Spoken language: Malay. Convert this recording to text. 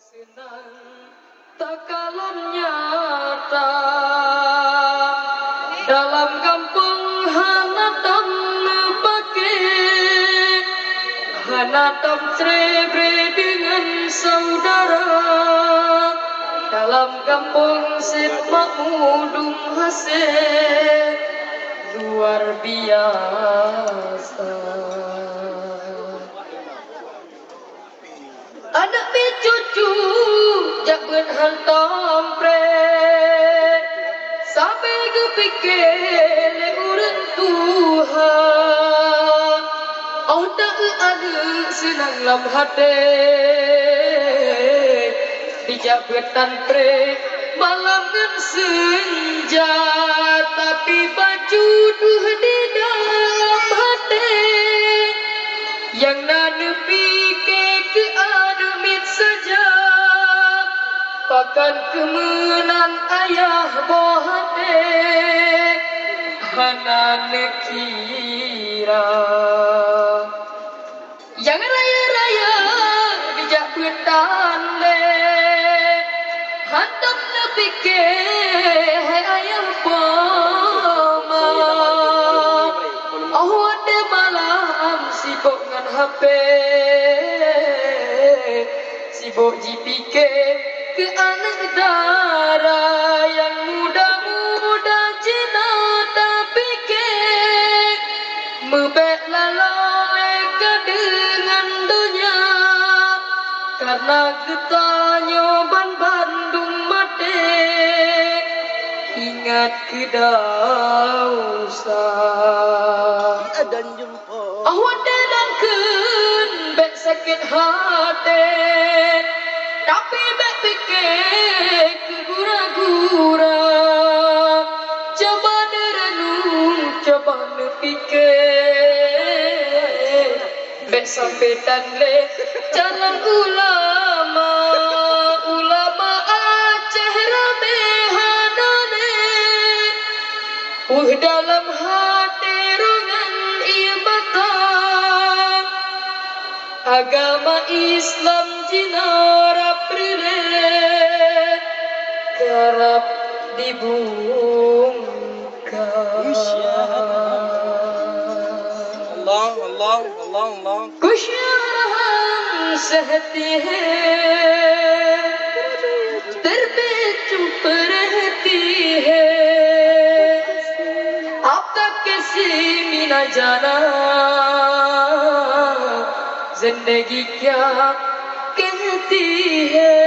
Senang takalan nyata dalam kampung hanatam pakai hanatam trebre dengan saudara dalam kampung Sip Mahmudum hasil luar biasa. Anak cucu jangan hantam pre sampai kepikir urang Tuhan. Oh tak ada senang lam hati dijabetan pre malam dan senja tapi baju duh di dalam hati yang nanepi ke ademit saja pakan kemenang ayah bohate hanan kira yang raya-raya bijak betan le hantam nepike hai ayah pama awade malam sibuk ngan HP sibuk jipike ke anak darah yang muda-muda cina tapi ke mebek lalai ke dengan dunia karena ketanya Bandung mati ingat ke dausa dan jumpa awak delangkeun bek sakit hati tapi bek pikir ke gura-gura coba derenung coba nepikir bek sampai tanle jalan ulama Aceh ramehanane dalam hati rongan ia mata agama Islam jinara prile kerap dibungkam Allah Kusyarahan sehati hai terbecu perhati hai ab tak kisi mina jana जिंदगी क्या कहती है